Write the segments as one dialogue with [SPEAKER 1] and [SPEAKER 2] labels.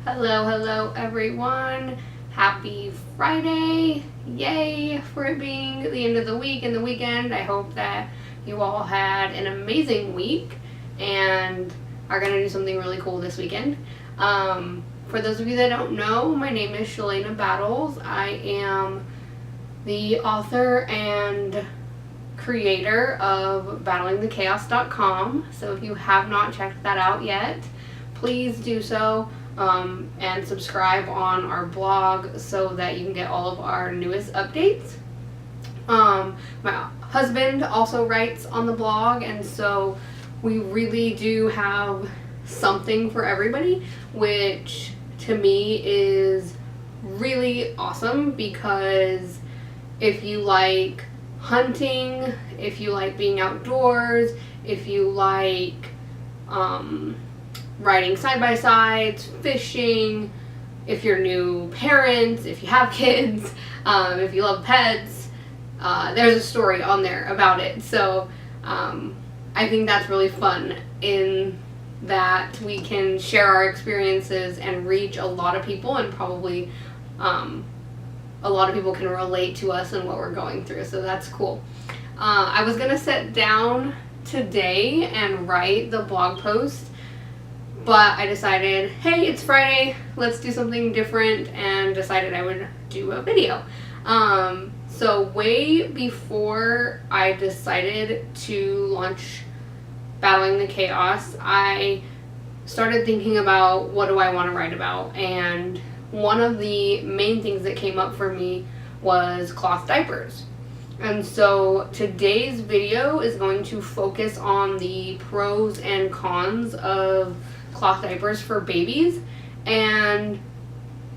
[SPEAKER 1] Hello everyone. Happy Friday. Yay for it being the end of the week and the weekend. I hope that you all had an amazing week and are going to do something really cool this weekend. For those of you that don't know, my name is Shalana Battles. I am the author and creator of battlingthechaos.com. So if you have not checked that out yet, please do so. And subscribe on our blog so that you can get all of our newest updates. My husband also writes on the blog, and so we really do have something for everybody, which to me is really awesome, because if you like hunting, if you like being outdoors, if you like riding side-by-sides, fishing, if you're new parents, if you have kids, if you love pets, there's a story on there about it. So I think that's really fun, in that we can share our experiences and reach a lot of people, and probably a lot of people can relate to us and what we're going through. So that's cool. I was going to sit down today and write the blog post, but I decided, hey, it's Friday, let's do something different, and decided I would do a video. So way before I decided to launch Battling the Chaos, I started thinking about, what do I want to write about? And one of the main things that came up for me was cloth diapers. And so today's video is going to focus on the pros and cons of cloth diapers for babies. And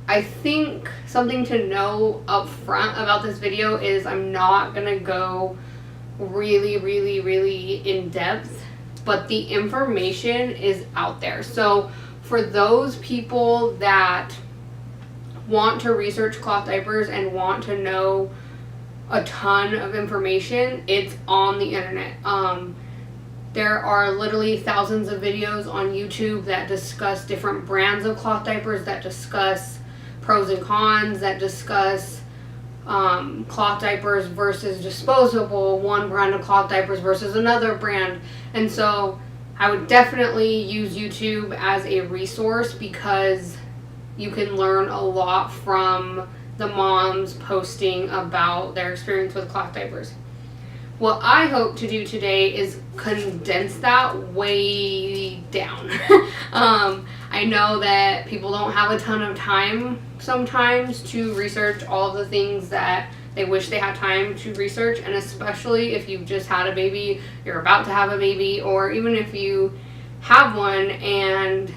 [SPEAKER 1] I think something to know up front about this video is I'm not gonna go really in depth, but the information is out there. So for those people that want to research cloth diapers and want to know a ton of information, it's on the internet. There are literally thousands of videos on YouTube that discuss different brands of cloth diapers, that discuss pros and cons, that discuss cloth diapers versus disposable, one brand of cloth diapers versus another brand. And so I would definitely use YouTube as a resource, because you can learn a lot from the moms posting about their experience with cloth diapers. What I hope to do today is condense that way down. I know that people don't have a ton of time sometimes to research all of the things that they wish they had time to research, and especially if you've just had a baby, you're about to have a baby, or even if you have one and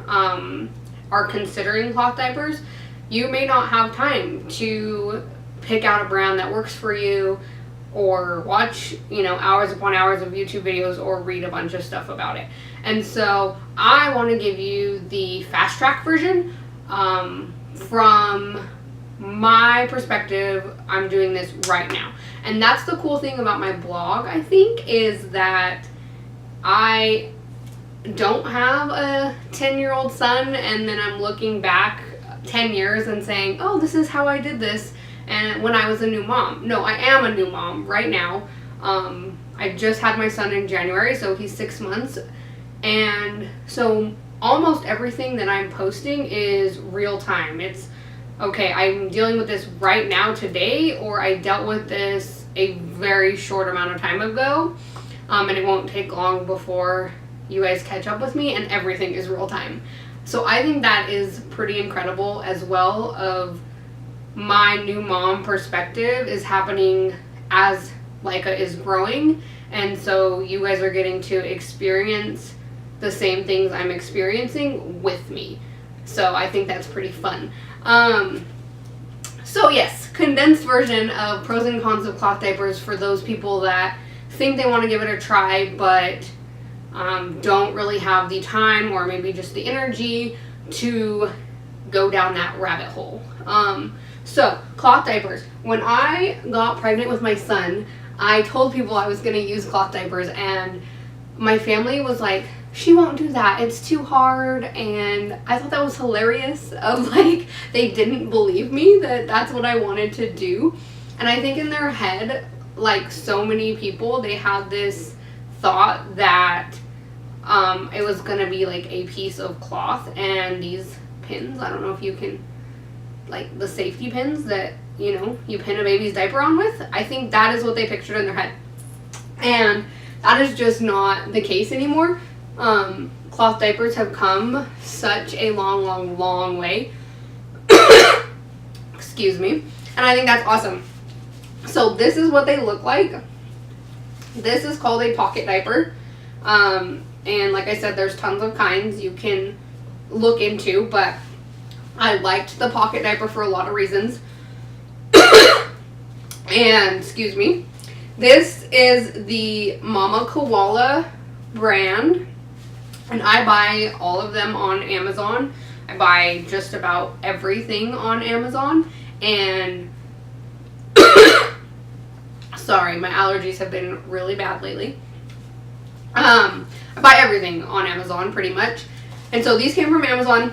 [SPEAKER 1] are considering cloth diapers, you may not have time to pick out a brand that works for you, or watch, hours upon hours of YouTube videos, or read a bunch of stuff about it. And so I want to give you the fast track version. From my perspective, I'm doing this right now. And that's the cool thing about my blog, I think, is that I don't have a 10-year-old son, and then I'm looking back 10 years and saying, oh, this is how I did this, and when I was a new mom. No, I am a new mom right now. I just had my son in January, so he's 6 months. And so almost everything that I'm posting is real time. It's, okay, I'm dealing with this right now today, or I dealt with this a very short amount of time ago. And it won't take long before you guys catch up with me, and everything is real time. So I think that is pretty incredible as well. Of my new mom perspective is happening as Leica is growing, and so you guys are getting to experience the same things I'm experiencing with me. So I think that's pretty fun. So yes, condensed version of pros and cons of cloth diapers for those people that think they want to give it a try, but don't really have the time, or maybe just the energy to go down that rabbit hole. So cloth diapers. When I got pregnant with my son, I told people I was going to use cloth diapers, and my family was like, she won't do that, it's too hard. And I thought that was hilarious of like, they didn't believe me that that's what I wanted to do. And I think in their head, like so many people, they had this thought that it was gonna be like a piece of cloth and these pins, I don't know if you can, like the safety pins that, you know, you pin a baby's diaper on with. I think that is what they pictured in their head. And that is just not the case anymore. Cloth diapers have come such a long way. Excuse me. And I think that's awesome. So this is what they look like. This is called a pocket diaper. And like I said, there's tons of kinds you can look into, but I liked the pocket diaper for a lot of reasons. And, excuse me, this is the Mama Koala brand, and I buy all of them on Amazon. I buy just about everything on Amazon, and sorry, my allergies have been really bad lately. I buy everything on Amazon pretty much, and so these came from Amazon.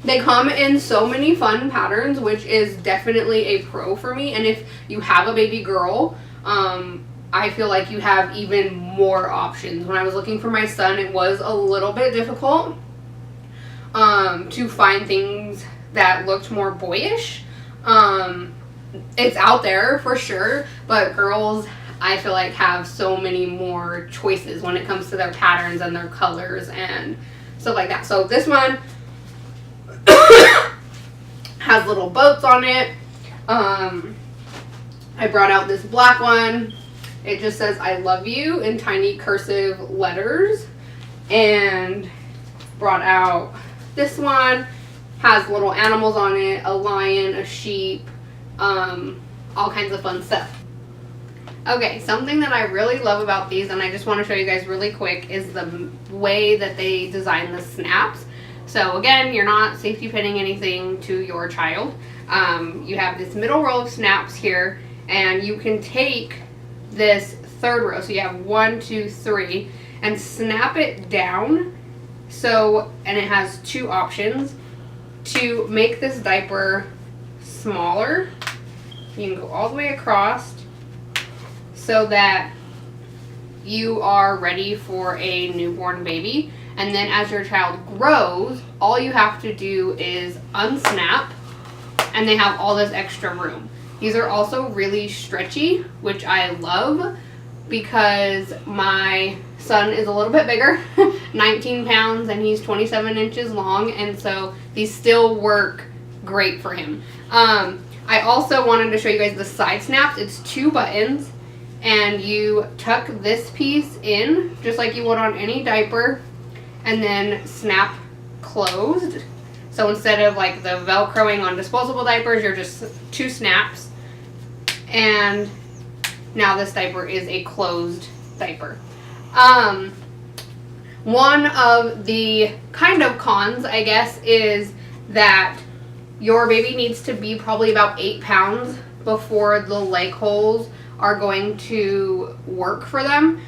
[SPEAKER 1] They come in so many fun patterns, which is definitely a pro for me. And if you have a baby girl, I feel like you have even more options. When I was looking for my son, it was a little bit difficult to find things that looked more boyish. It's out there for sure, but girls, I feel like, have so many more choices when it comes to their patterns and their colors and stuff like that. So this one has little boats on it. I brought out this black one. It just says I love you in tiny cursive letters. And brought out this one. Has little animals on it, a lion, a sheep, all kinds of fun stuff. Okay, something that I really love about these, and I just want to show you guys really quick, is the way that they design the snaps. So again, you're not safety pinning anything to your child. You have this middle row of snaps here, and you can take this third row, so you have 1, 2, 3, and snap it down. So, and it has two options to make this diaper smaller. You can go all the way across so that you are ready for a newborn baby. And then as your child grows, all you have to do is unsnap, and they have all this extra room. These are also really stretchy, which I love because my son is a little bit bigger, 19 pounds, and he's 27 inches long, and so these still work great for him. I also wanted to show you guys the side snaps. It's 2 buttons, and you tuck this piece in just like you would on any diaper, and then snap closed. So instead of like the velcroing on disposable diapers, you're just 2 snaps, and now this diaper is a closed diaper. One of the kind of cons, I guess, is that your baby needs to be probably about 8 pounds before the leg holes are going to work for them.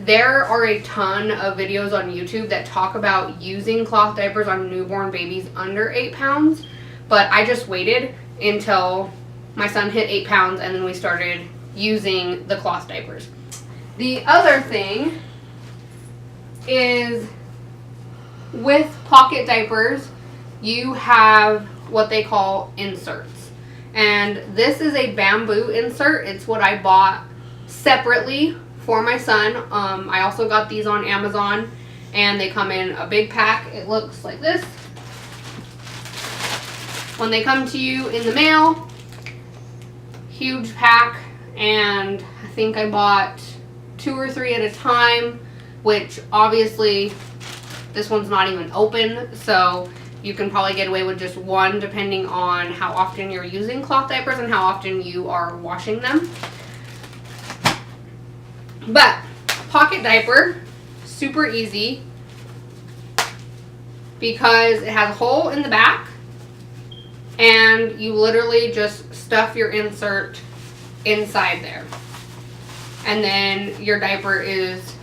[SPEAKER 1] There are a ton of videos on YouTube that talk about using cloth diapers on newborn babies under 8 pounds, but I just waited until my son hit 8 pounds and then we started using the cloth diapers. The other thing is with pocket diapers, you have what they call inserts. And this is a bamboo insert. It's what I bought separately for my son. I also got these on Amazon, and they come in a big pack. It looks like this. When they come to you in the mail, huge pack, and I think I bought 2 or 3 at a time, which obviously this one's not even open, so you can probably get away with just 1 depending on how often you're using cloth diapers and how often you are washing them. But pocket diaper, super easy because it has a hole in the back and you literally just stuff your insert inside there. And then your diaper is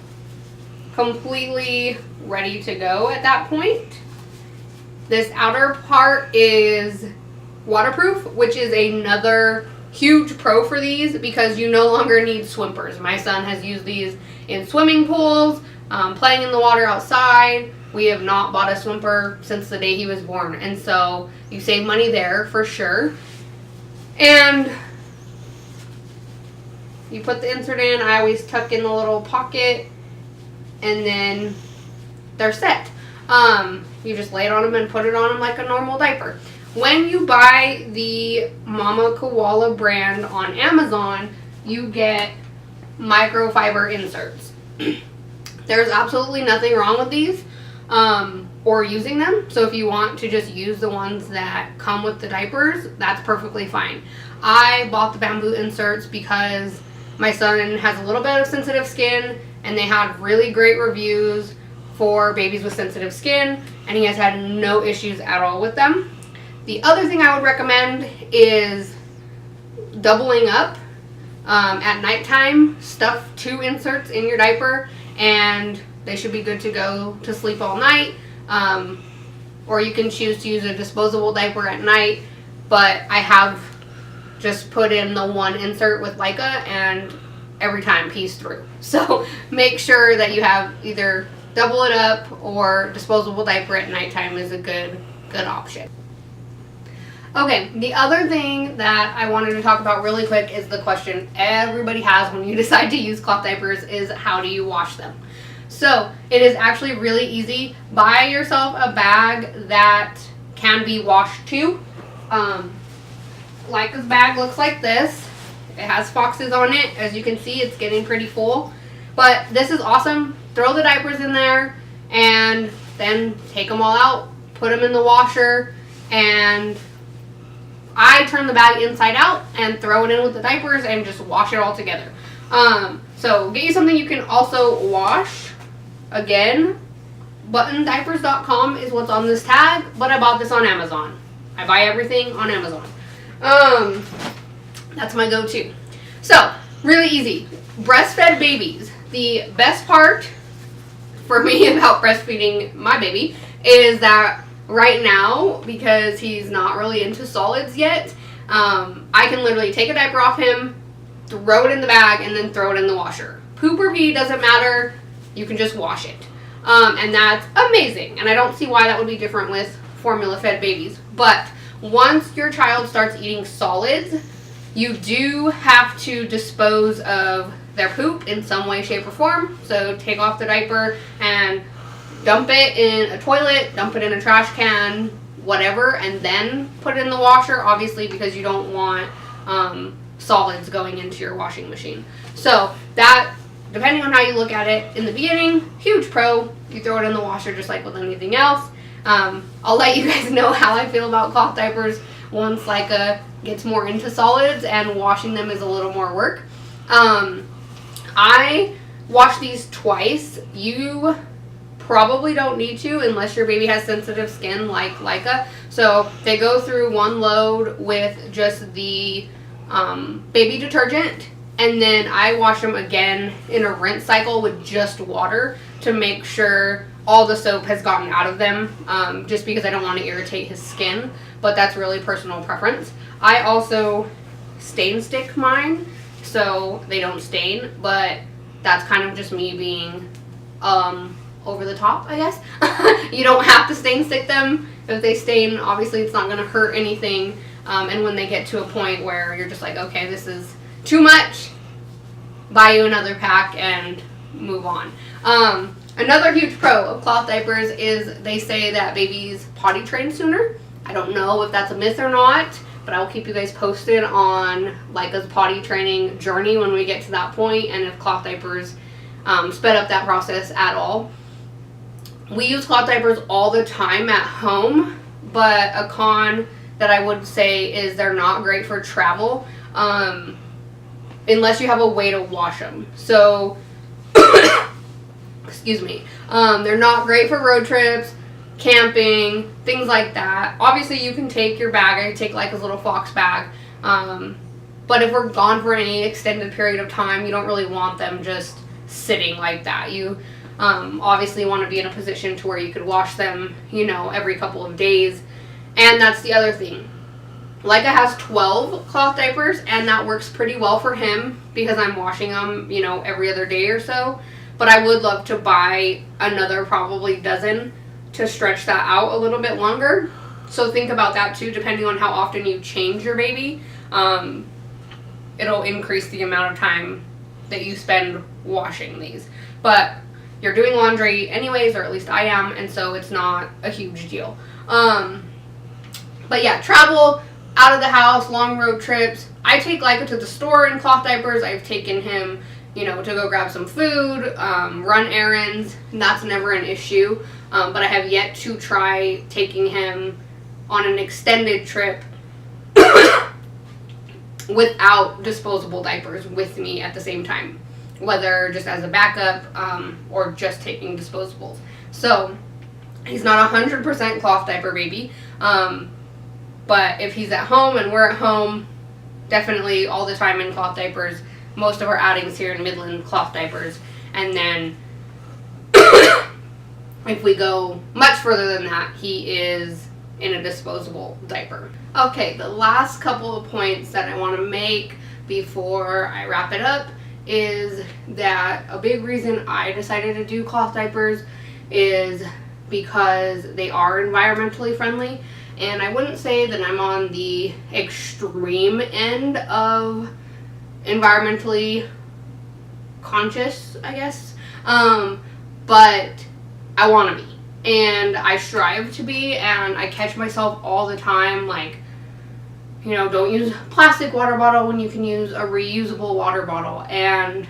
[SPEAKER 1] completely ready to go at that point. This outer part is waterproof, which is another huge pro for these because you no longer need swimpers. My son has used these in swimming pools, playing in the water outside. We have not bought a swimper since the day he was born, and so you save money there for sure. And you put the insert in. I always tuck in the little pocket, and then they're set. You just lay it on them and put it on them like a normal diaper. When you buy the Mama Koala brand on Amazon, you get microfiber inserts. There's absolutely nothing wrong with these or using them. So if you want to just use the ones that come with the diapers, that's perfectly fine. I bought the bamboo inserts because my son has a little bit of sensitive skin, and they had really great reviews for babies with sensitive skin, and he has had no issues at all with them. The other thing I would recommend is doubling up. At nighttime, stuff 2 inserts in your diaper, and they should be good to go to sleep all night. Or you can choose to use a disposable diaper at night, but I have just put in the 1 insert with Leica, and every time pees through. So make sure that you have either double it up or disposable diaper at nighttime is a good option. Okay, the other thing that I wanted to talk about really quick is the question everybody has when you decide to use cloth diapers is how do you wash them? So it is actually really easy. Buy yourself a bag that can be washed too. Leica's bag looks like this. It has foxes on it. As you can see, it's getting pretty full. But this is awesome. Throw the diapers in there and then take them all out, put them in the washer, and I turn the bag inside out and throw it in with the diapers and just wash it all together. So get you something you can also wash. Again, buttondiapers.com is what's on this tag, but I bought this on Amazon. I buy everything on Amazon. That's my go-to. So, really easy. Breastfed babies. The best part for me about breastfeeding my baby is that right now, because he's not really into solids yet, I can literally take a diaper off him, throw it in the bag, and then throw it in the washer. Poop or pee doesn't matter. You can just wash it. And that's amazing. And I don't see why that would be different with formula-fed babies. But once your child starts eating solids, you do have to dispose of their poop in some way, shape, or form. So take off the diaper and dump it in a toilet, dump it in a trash can, whatever, and then put it in the washer, obviously, because you don't want solids going into your washing machine. So that, depending on how you look at it, in the beginning, huge pro. You throw it in the washer just like with anything else. I'll let you guys know how I feel about cloth diapers once Leica gets more into solids and washing them is a little more work. I wash these twice. You probably don't need to unless your baby has sensitive skin like Leica. So they go through one load with just the baby detergent, and then I wash them again in a rinse cycle with just water to make sure all the soap has gotten out of them, just because I don't want to irritate his skin, but that's really personal preference. I also stain stick mine so they don't stain, but that's kind of just me being over the top, I guess. You don't have to stain stick them. If they stain, obviously it's not going to hurt anything, and when they get to a point where you're just like, okay, this is too much, buy you another pack and move on. Another huge pro of cloth diapers is they say that babies potty train sooner. I don't know if that's a myth or not, but I will keep you guys posted on Leica's potty training journey when we get to that point, and if cloth diapers sped up that process at all. We use cloth diapers all the time at home, but a con that I would say is they're not great for travel unless you have a way to wash them. So excuse me. They're not great for road trips, camping, things like that. Obviously, you can take your bag. I take like a little Fox bag. But if we're gone for any extended period of time, you don't really want them just sitting like that. You Obviously you want to be in a position to where you could wash them, every couple of days. And that's the other thing. Leica has 12 cloth diapers, and that works pretty well for him because I'm washing them, every other day or so. But I would love to buy another probably dozen to stretch that out a little bit longer. So think about that too, depending on how often you change your baby. It'll increase the amount of time that you spend washing these. But you're doing laundry anyways, or at least I am, and so it's not a huge deal. But yeah, travel, out of the house, long road trips. I take Leica to the store in cloth diapers. I've taken him, to go grab some food, run errands. That's never an issue. But I have yet to try taking him on an extended trip without disposable diapers with me at the same time, whether just as a backup or just taking disposables. So he's not 100% cloth diaper baby, but if he's at home and we're at home, definitely all the time in cloth diapers. Most of our outings here in Midland, cloth diapers. And then if we go much further than that, he is in a disposable diaper. Okay, the last couple of points that I want to make before I wrap it up is that a big reason I decided to do cloth diapers is because they are environmentally friendly. And I wouldn't say that I'm on the extreme end of environmentally conscious, I guess. But I want to be. And I strive to be, and I catch myself all the time, like, don't use a plastic water bottle when you can use a reusable water bottle. And,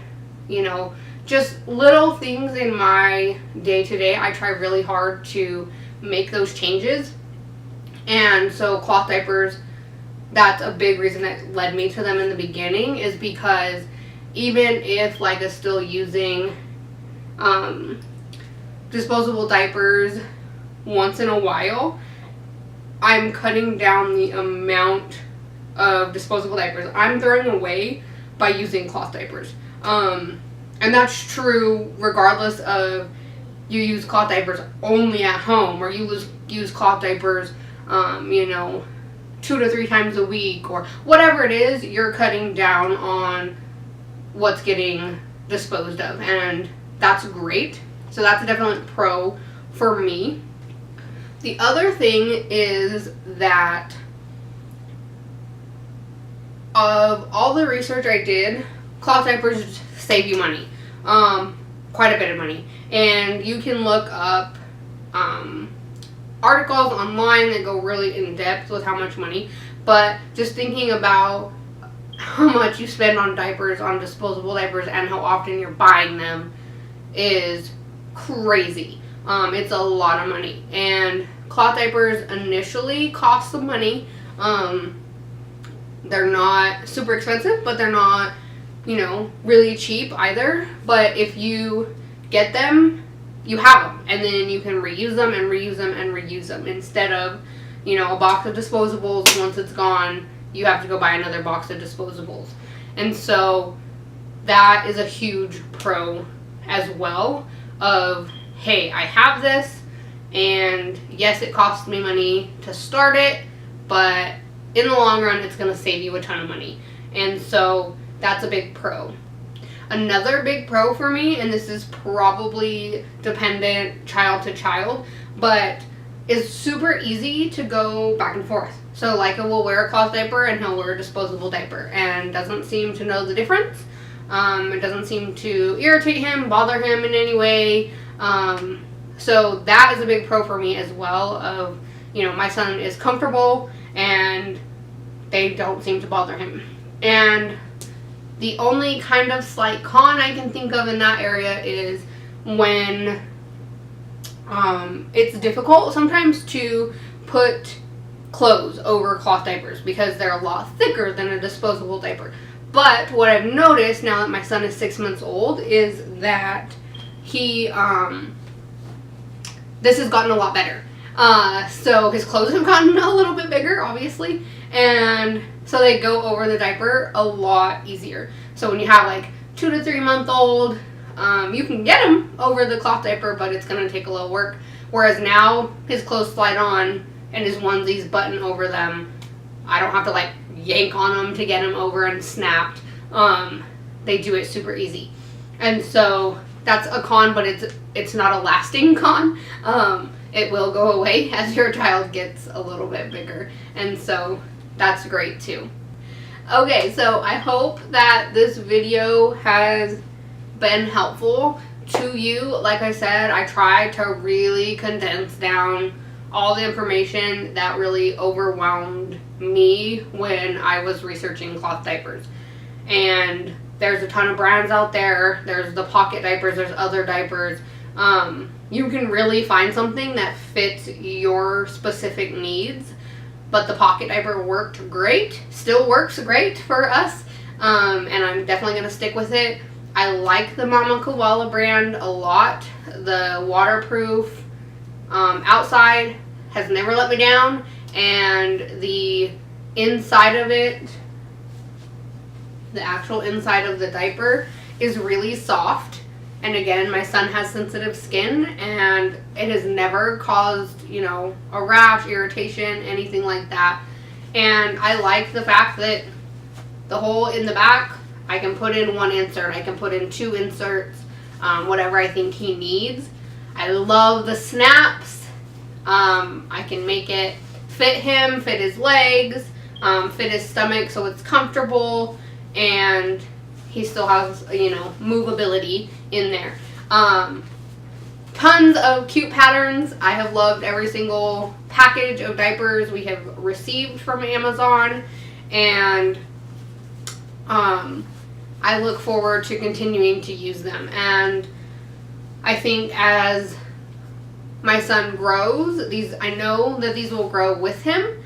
[SPEAKER 1] just little things in my day-to-day, I try really hard to make those changes. And so cloth diapers, that's a big reason that led me to them in the beginning, is because even if Leica's still using disposable diapers once in a while, I'm cutting down the amount of disposable diapers I'm throwing away by using cloth diapers. And that's true regardless of you use cloth diapers only at home, or you use cloth diapers 2 to 3 times a week, or whatever it is, you're cutting down on what's getting disposed of, and that's great. So that's a definite pro for me. The other thing is that of all the research I did, cloth diapers save you money, quite a bit of money, and you can look up articles online that go really in depth with how much money. But just thinking about how much you spend on diapers, on disposable diapers, and how often you're buying them is crazy. It's a lot of money, and cloth diapers initially cost some money. They're not super expensive, but they're not really cheap either. But if you get them, you have them, and then you can reuse them and reuse them and reuse them, instead of a box of disposables. Once it's gone, you have to go buy another box of disposables. And so that is a huge pro as well of, hey, I have this, and yes, it costs me money to start it, but in the long run, it's going to save you a ton of money. And so that's a big pro. Another big pro for me, and this is probably dependent child to child, but it's super easy to go back and forth. So Leica will wear a cloth diaper and he'll wear a disposable diaper, and doesn't seem to know the difference. It doesn't seem to irritate him, bother him in any way. So that is a big pro for me as well, of, my son is comfortable and they don't seem to bother him. And the only kind of slight con I can think of in that area is when it's difficult sometimes to put clothes over cloth diapers because they're a lot thicker than a disposable diaper. But what I've noticed now that my son is 6 months old is that he, this has gotten a lot better. So his clothes have gotten a little bit bigger, obviously, and so they go over the diaper a lot easier. So when you have like 2 to 3 month old, You can get him over the cloth diaper, but it's going to take a little work. Whereas now, his clothes slide on and his onesies button over them. I don't have to like yank on them to get him over and snapped. They do it super easy. And so that's a con, but it's not a lasting con. It will go away as your child gets a little bit bigger. And so that's great too. Okay, so I hope that this video has been helpful to you. Like I said, I tried to really condense down all the information that really overwhelmed me when I was researching cloth diapers. And there's a ton of brands out there. There's the pocket diapers, there's other diapers. You can really find something that fits your specific needs. But the pocket diaper worked great, still works great for us, and I'm definitely going to stick with it. I like the Mama Koala brand a lot. The waterproof outside has never let me down, and the inside of it, the actual inside of the diaper, is really soft. And again, my son has sensitive skin, and it has never caused, you know, a rash, irritation, anything like that. And I like the fact that the hole in the back, I can put in one insert, I can put in 2 inserts, whatever I think he needs. I love the snaps. I can make it fit him, fit his legs, fit his stomach so it's comfortable, and he still has, you know, movability in there. Tons of cute patterns. I have loved every single package of diapers we have received from Amazon, and I look forward to continuing to use them. And I think as my son grows, I know that these will grow with him.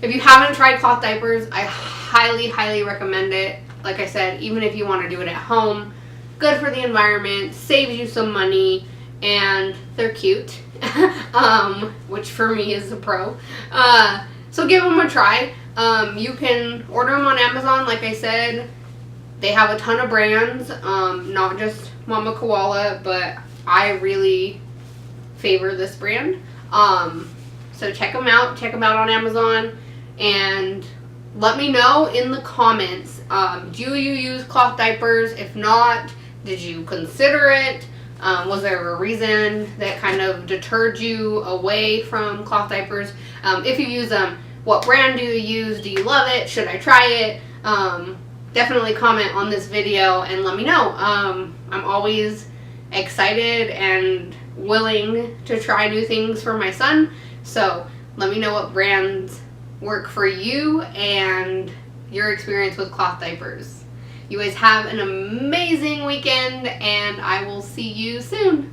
[SPEAKER 1] If you haven't tried cloth diapers, I highly recommend it. Like I said, even if you want to do it at home, good for the environment, saves you some money, and they're cute, which for me is a pro. So give them a try. You can order them on Amazon, like I said. They have a ton of brands, not just Mama Koala, but I really favor this brand. So check them out on Amazon, and let me know in the comments, do you use cloth diapers? If not, did you consider it? Was there a reason that kind of deterred you away from cloth diapers? If you use them, what brand do you use? Do you love it? Should I try it? Definitely comment on this video and let me know. I'm always excited and willing to try new things for my son. So let me know what brands work for you and your experience with cloth diapers. You guys have an amazing weekend, and I will see you soon.